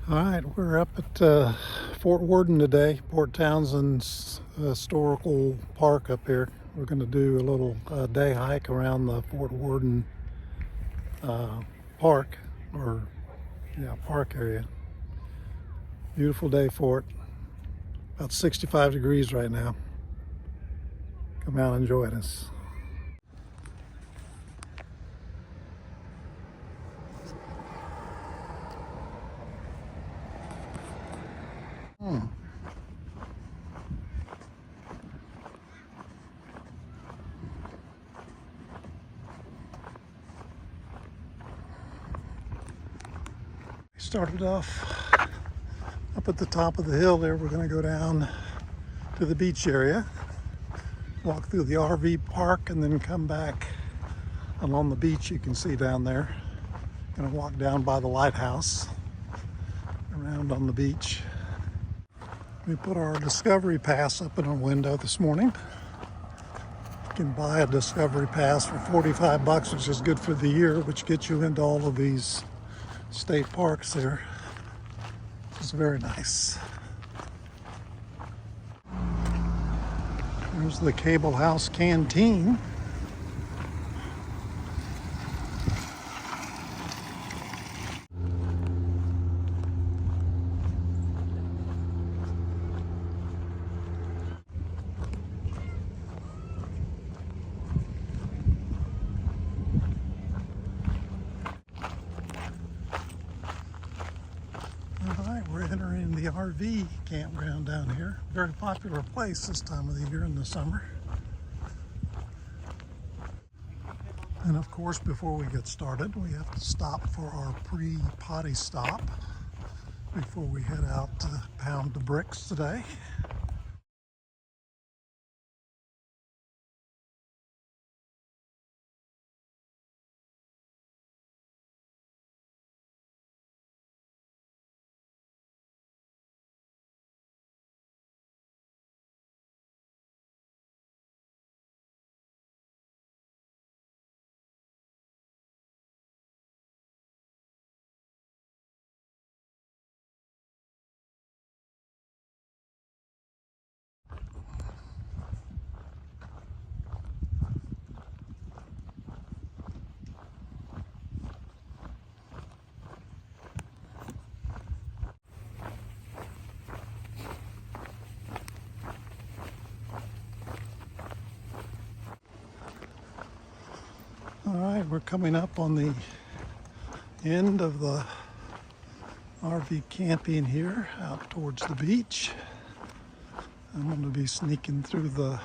All right, we're up at Fort Worden today, Port Townsend's historical park up here. We're going to do a little day hike around the Fort Worden park, park area. Beautiful day for it. About 65 degrees right now. Come out and join us. Started off up at the top of the hill there. We're going to go down to the beach area, walk through the RV park, and then come back along the beach. You can see down there. Going to walk down by the lighthouse, around on the beach. We put our Discovery Pass up in our window this morning. You can buy a Discovery Pass for $45, which is good for the year, which gets you into all of these state parks there. It's very nice. There's the Cable House Canteen. We're entering the RV campground down here. Very popular place this time of the year in the summer. And of course, before we get started, we have to stop for our pre-potty stop before we head out to pound the bricks today. All right, we're coming up on the end of the RV camping here, out towards the beach. I'm going to be sneaking through the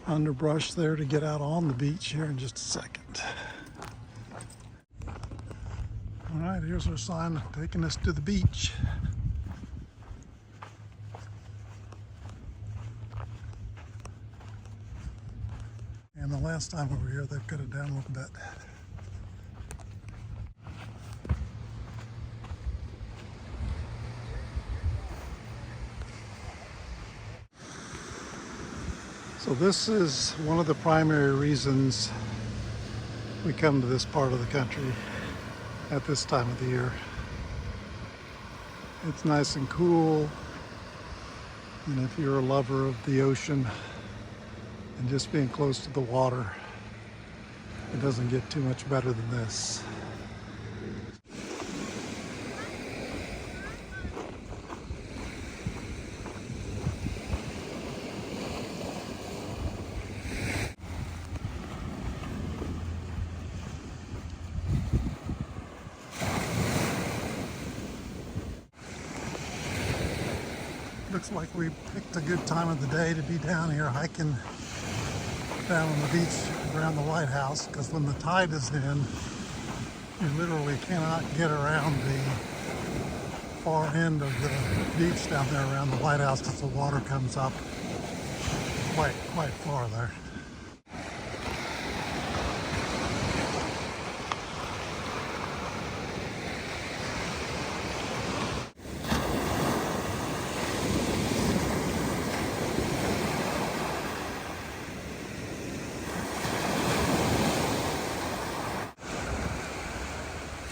underbrush there to get out on the beach here in just a second. All right, here's our sign taking us to the beach. And the last time we were here, they cut it down a little bit. So this is one of the primary reasons we come to this part of the country at this time of the year. It's nice and cool, and if you're a lover of the ocean and just being close to the water, it doesn't get too much better than this. Looks like we picked a good time of the day to be down here hiking down on the beach around the lighthouse, because when the tide is in, you literally cannot get around the far end of the beach down there around the lighthouse, because the water comes up quite far there.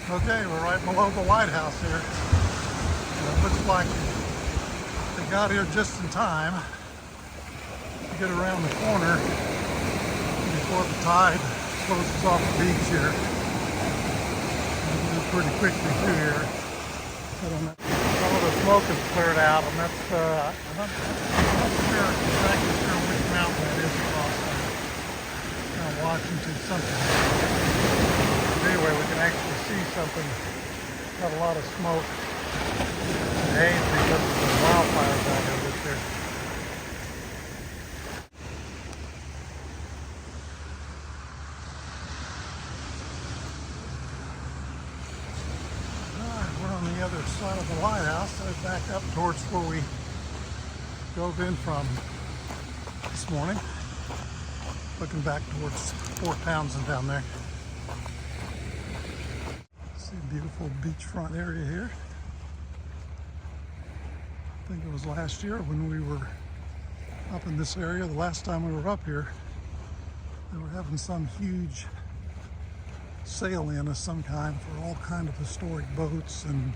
Okay, we're right below the lighthouse here. looks like they got here just in time to get around the corner before the tide closes off the beach here. It'll move pretty quickly through here. Some of the smoke is cleared out, and that's, I'm not exactly sure which mountain that is across Washington something. But anyway, we can actually see something. Got a lot of smoke and haze because of the wildfires out here this year. The other side of the lighthouse, so back up towards where we drove in from this morning, looking back towards Port Townsend down there. See a beautiful beachfront area here. I think it was last year when we were up in this area, the last time we were up here, they were having some huge sail-in of some kind for all kind of historic boats and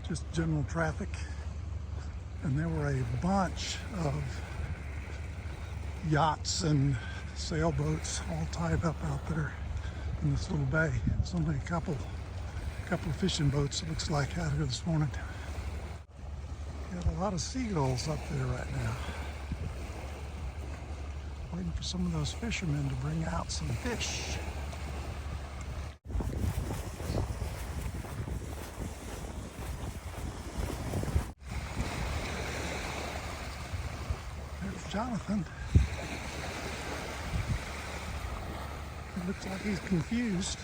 just general traffic. And there were a bunch of yachts and sailboats all tied up out there in this little bay. It's only a couple of fishing boats, it looks like, out here this morning. Got a lot of seagulls up there right now. Waiting for some of those fishermen to bring out some fish. Jonathan. It looks like he's confused.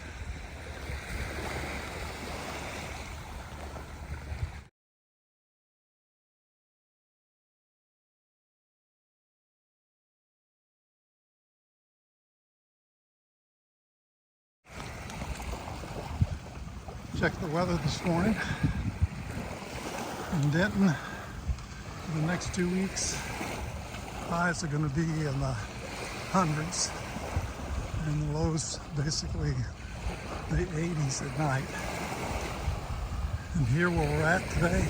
Checked the weather this morning in Denton for the next 2 weeks. Highs are going to be in the hundreds, and the lows basically the 80s at night. And here where we're at today,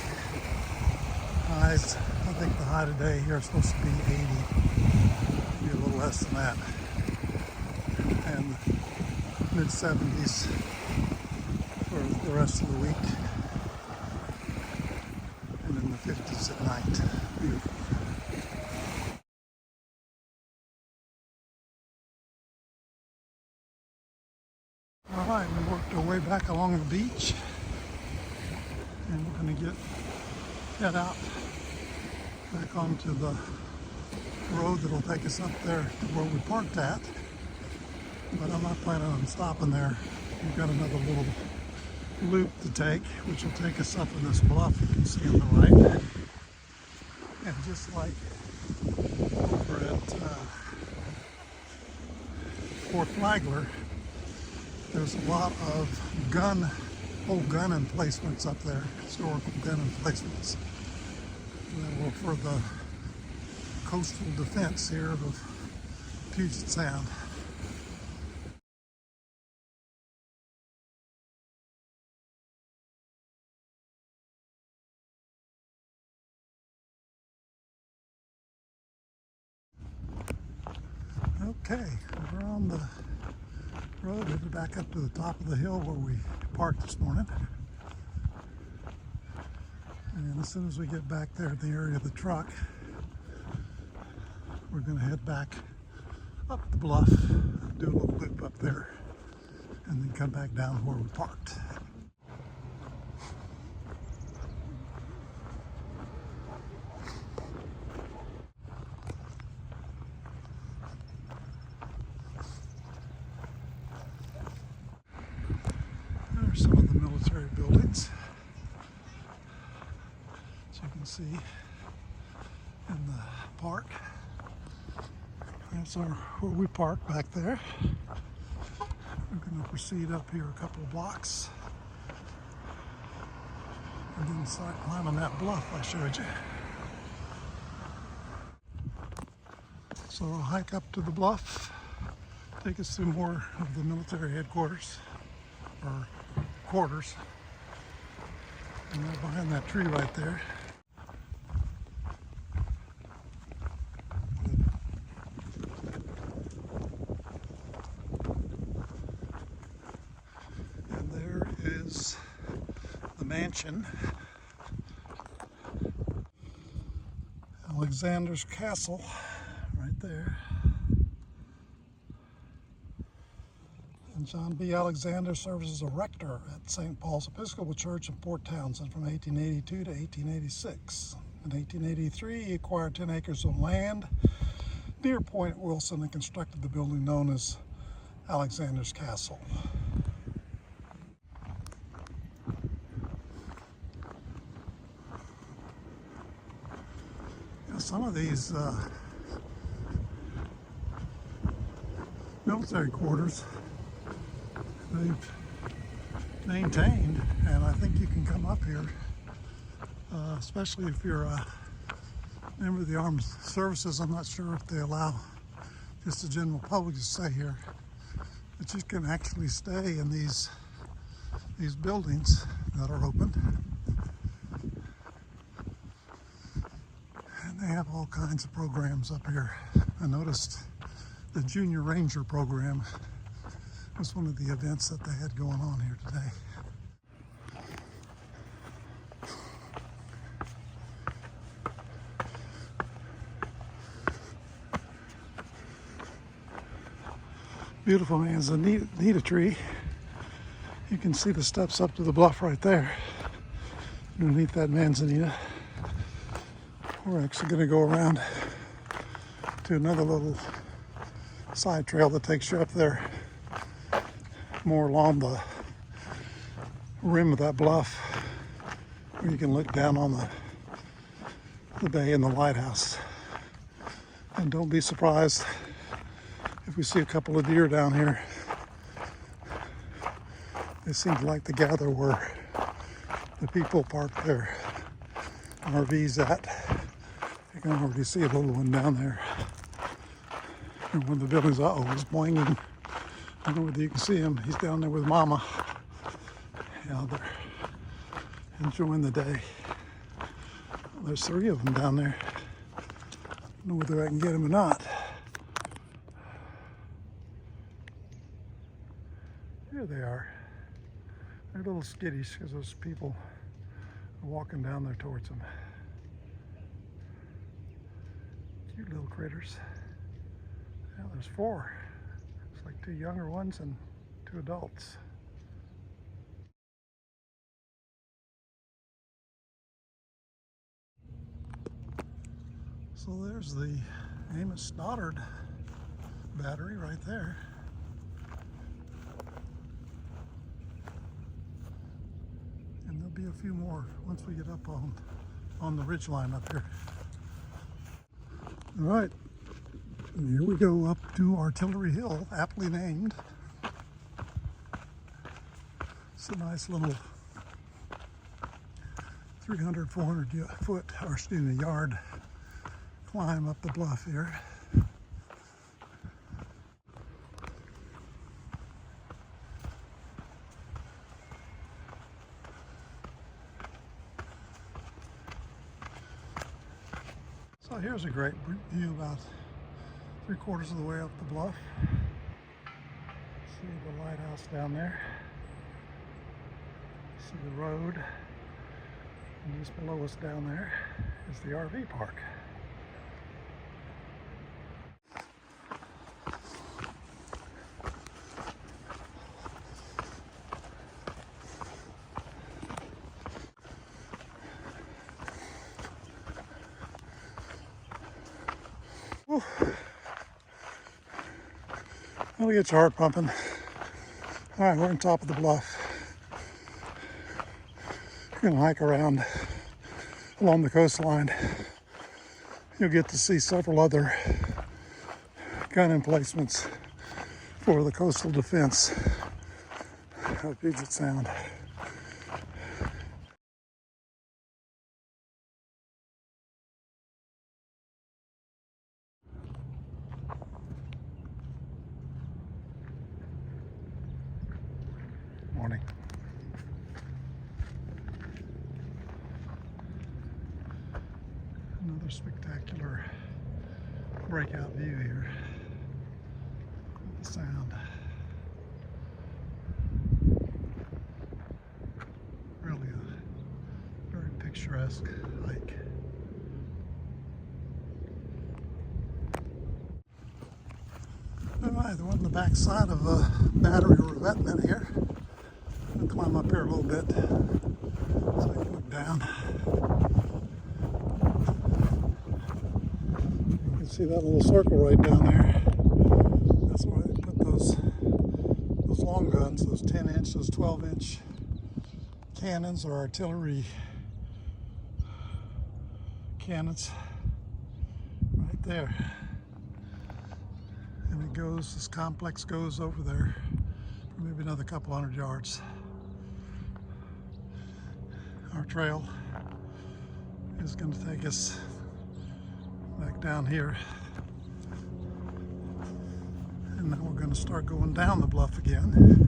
highs, I think the high today here is supposed to be 80, maybe a little less than that, and mid 70s for the rest of the week, and in the 50s at night. Beautiful. Alright, we worked our way back along the beach, and we're going to head out back onto the road that'll take us up there to where we parked at, but I'm not planning on stopping there. We've got another little loop to take, which will take us up in this bluff you can see on the right, and just like over at Fort Flagler, there's a lot of old gun emplacements up there, historical gun emplacements that were for the coastal defense here of Puget Sound. Okay, we're on the road, headed back up to the top of the hill where we parked this morning. And as soon as we get back there in the area of the truck, we're going to head back up the bluff, do a little loop up there, and then come back down where we parked. There's some of the military buildings, as you can see in the park. That's where we parked back there. We're going to proceed up here a couple of blocks and then start climbing that bluff I showed you. So we'll hike up to the bluff, take us through more of the military headquarters, or quarters, And they're behind that tree right there. And there is the mansion. Alexander's Castle, right there. And John B. Alexander served as a rector at St. Paul's Episcopal Church in Port Townsend from 1882 to 1886. In 1883, he acquired 10 acres of land near Point Wilson and constructed the building known as Alexander's Castle. Some of these military quarters they've maintained, and I think you can come up here, especially if you're a member of the armed services. I'm not sure if they allow just the general public to stay here, but you can actually stay in these buildings that are open. They have all kinds of programs up here. I noticed the Junior Ranger program was one of the events that they had going on here today. Beautiful manzanita tree. You can see the steps up to the bluff right there. Underneath that manzanita. We're actually going to go around to another little side trail that takes you up there more along the rim of that bluff, where you can look down on the bay and the lighthouse. And don't be surprised if we see a couple of deer down here. They seem to like to gather where the people park their RVs at. You can already see a little one down there. And when the building's, he's boinging. I don't know whether you can see him. He's down there with Mama. Yeah, they're enjoying the day. Well, there's 3 of them down there. I don't know whether I can get them or not. Here they are. They're a little skittish because those people are walking down there towards them. Cute little critters. Yeah, there's 4. It's like 2 younger ones and 2 adults. So there's the Amos Stoddard battery right there. And there'll be a few more once we get up on the ridge line up here. All right, and here we go up to Artillery Hill, aptly named. It's a nice little 300, 400 foot, or excuse me, yard climb up the bluff here. So here's a great view about 3/4 of the way up the bluff. See the lighthouse down there. See the road. And just below us down there is the RV park. Whew. That'll get your heart pumping. All right, we're on top of the bluff. We're gonna hike around along the coastline. You'll get to see several other gun emplacements for the coastal defense of Puget Sound. Morning. Another spectacular breakout view here. The sound. Really a very picturesque hike. Alright, we're on the back side of a battery revetment here. I'll climb up here a little bit so I can look down. You can see that little circle right down there. That's where they put those long guns, those 10-inch, those 12-inch cannons or artillery cannons right there. And it goes, this complex goes over there for maybe another couple hundred yards. Our trail is going to take us back down here. And then we're going to start going down the bluff again.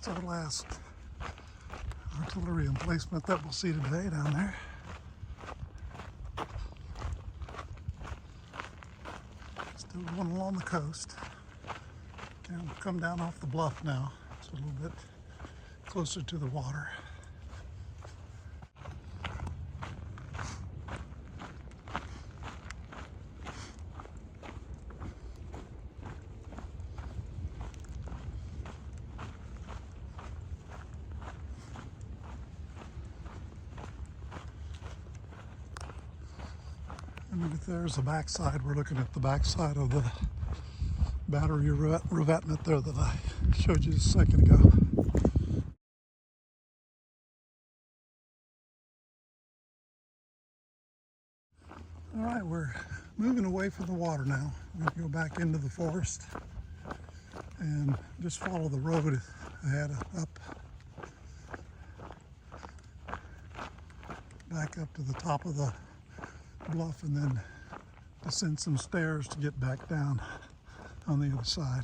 That's our last artillery emplacement that we'll see today down there. Still going along the coast. Can come down off the bluff now. It's a little bit closer to the water. And if there's the backside, we're looking at the backside of the battery revetment there that I showed you a second ago. All right, we're moving away from the water now. We're going to go back into the forest and just follow the road ahead up, back up to the top of the bluff and then descend some stairs to get back down on the other side.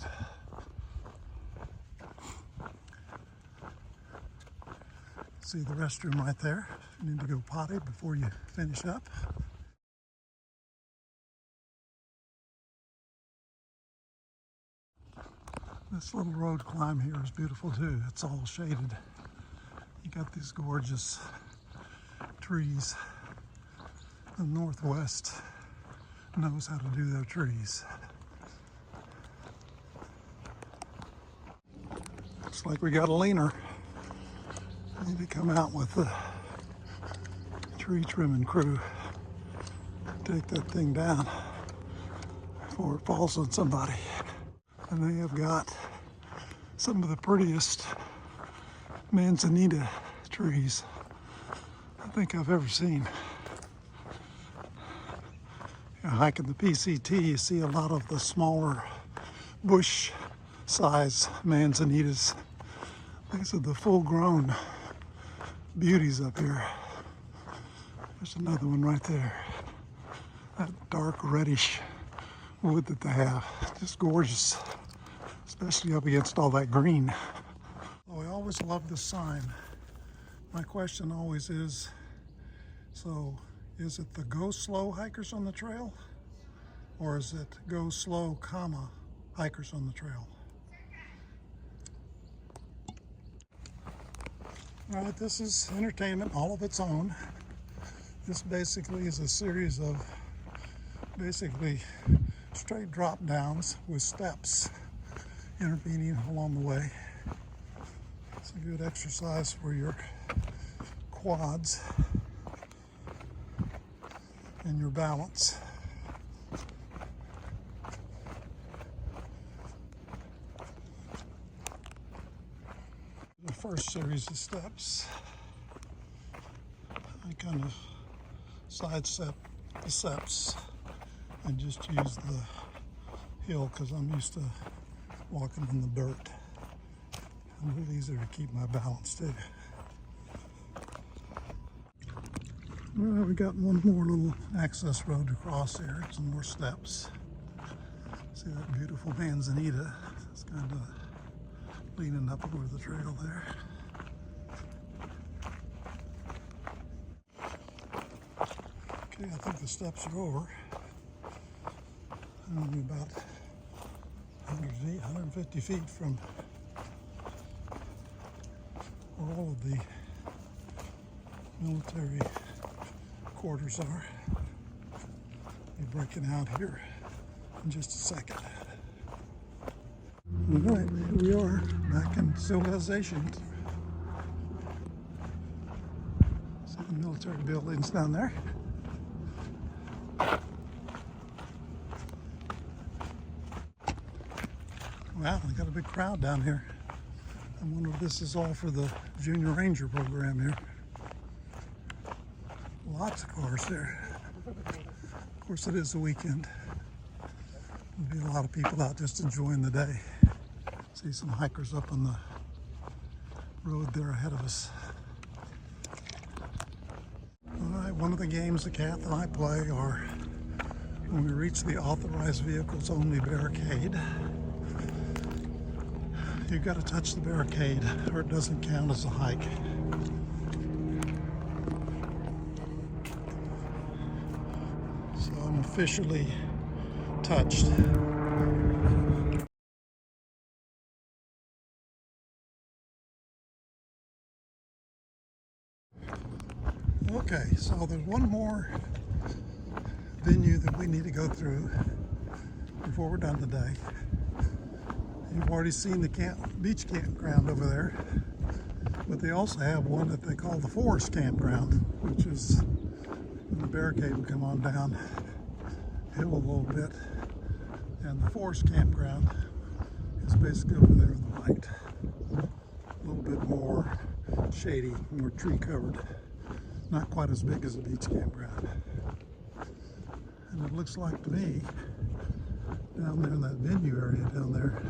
See the restroom right there. You need to go potty before you finish up. This little road climb here is beautiful too. It's all shaded. You got these gorgeous trees. The Northwest knows how to do their trees. Looks like we got a leaner. Need to come out with the tree trimming crew. Take that thing down before it falls on somebody. And they have got some of the prettiest manzanita trees I think I've ever seen. Hiking the PCT, you see a lot of the smaller bush size manzanitas. These are the full-grown beauties up here. There's another one right there. That dark reddish wood that they have, just gorgeous, especially up against all that green. Oh, I always love this sign. My question always is, so is it the go slow hikers on the trail, or is it go slow, comma, hikers on the trail? All right, this is entertainment all of its own. This basically is a series of basically straight drop downs with steps intervening along the way. It's a good exercise for your quads and your balance. The first series of steps, I kind of sidestep the steps and just use the hill because I'm used to walking in the dirt. And really easy to keep my balance too. Well, we got one more little access road to cross here, some more steps. See that beautiful manzanita? It's kind of leaning up over the trail there. Okay, I think the steps are over. Only about 100 feet, 150 feet from where all of the military quarters are. Be breaking out here in just a second. All right, here we are, back in civilization. See the military buildings down there. Wow, we got a big crowd down here. I wonder if this is all for the Junior Ranger program here. Lots of cars there. Of course, it is the weekend. There'll be a lot of people out just enjoying the day. See some hikers up on the road there ahead of us. All right, one of the games that Kath and I play are when we reach the authorized vehicles only barricade. You've got to touch the barricade or it doesn't count as a hike. So I'm officially touched. Okay, so there's one more venue that we need to go through before we're done today. You've already seen the beach campground over there, but they also have one that they call the forest campground, which is when the barricade will come on down hill a little bit, and the forest campground is basically over there on the right, a little bit more shady, more tree covered, not quite as big as a beach campground. And it looks like to me, down there in that venue area down there,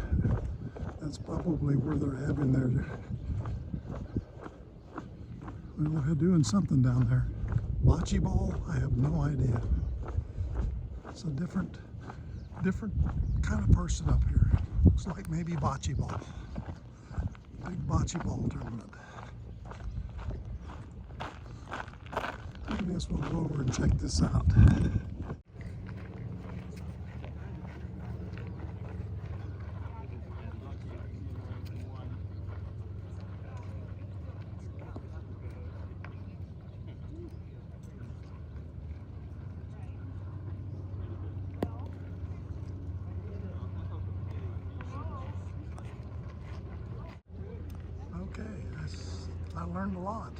that's probably where they're having their, well, they're doing something down there. Bocce ball? I have no idea. It's a different kind of person up here. Looks like maybe bocce ball. Big bocce ball tournament. I guess we'll go over and check this out. Okay, I learned a lot.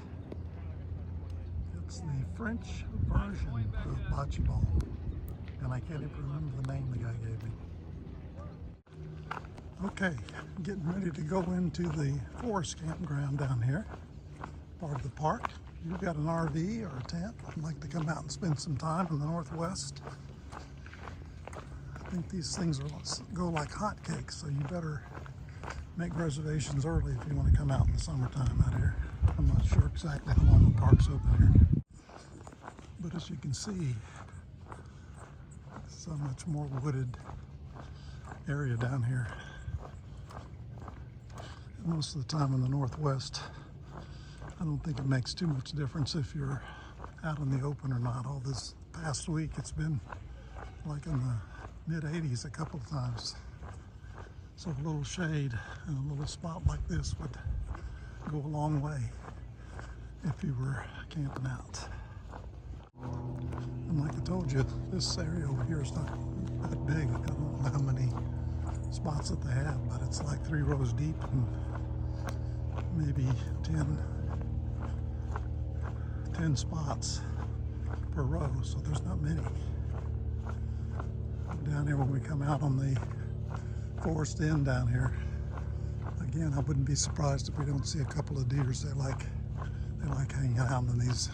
It's the French version of bocce ball, and I can't even remember the name the guy gave me. Okay, getting ready to go into the forest campground down here, part of the park. You've got an RV or a tent, I'd like to come out and spend some time in the Northwest. I think these things go like hotcakes, so you better make reservations early if you want to come out in the summertime out here. I'm not sure exactly how long the park's open here. But as you can see, so much more wooded area down here. And most of the time in the Northwest, I don't think it makes too much difference if you're out in the open or not. All this past week, it's been like in the mid-80s a couple of times. So a little shade and a little spot like this would go a long way if you were camping out. And like I told you, this area over here is not that big. I don't know how many spots that they have, but it's like 3 rows deep and maybe 10 spots per row, so there's not many. Down here when we come out on the forest end down here, again, I wouldn't be surprised if we don't see a couple of deers. They like hanging out in these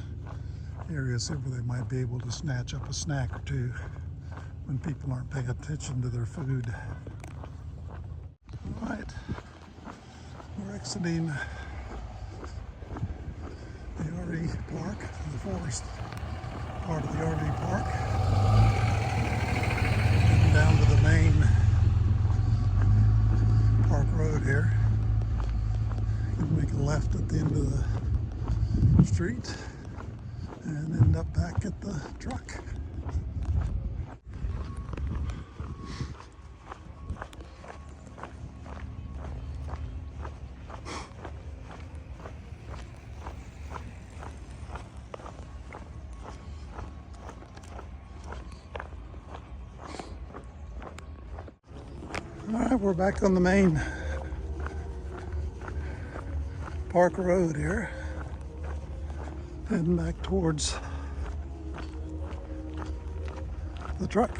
areas here where they might be able to snatch up a snack or two when people aren't paying attention to their food. exiting the RV park, the forest part of the RV park, and down to the main park road here. You can make a left at the end of the street and end up back at the truck. All right, we're back on the main park road here, heading back towards the truck.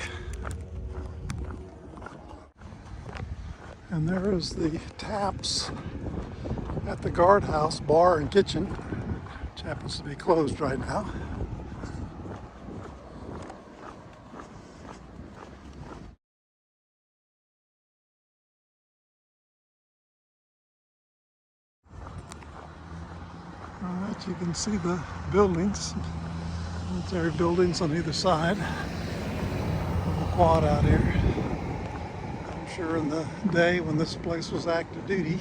And there is the Taps at the guardhouse bar and kitchen, which happens to be closed right now. Alright, you can see the buildings, military buildings on either side of the quad out here. I'm sure in the day when this place was active duty,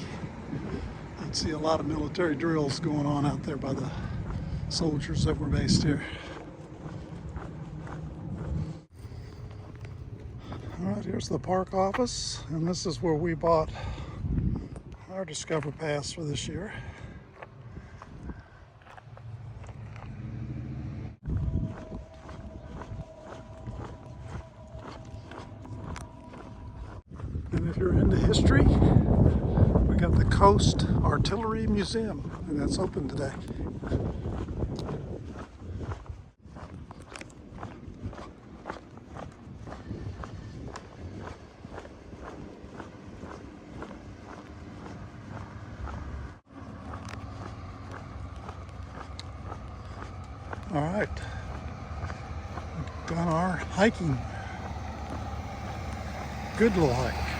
you'd see a lot of military drills going on out there by the soldiers that were based here. Alright, here's the park office, and this is where we bought our Discover Pass for this year. And if you're into history, we got the Coast Artillery Museum, and that's open today. All right, we've done our hiking. Good little hike.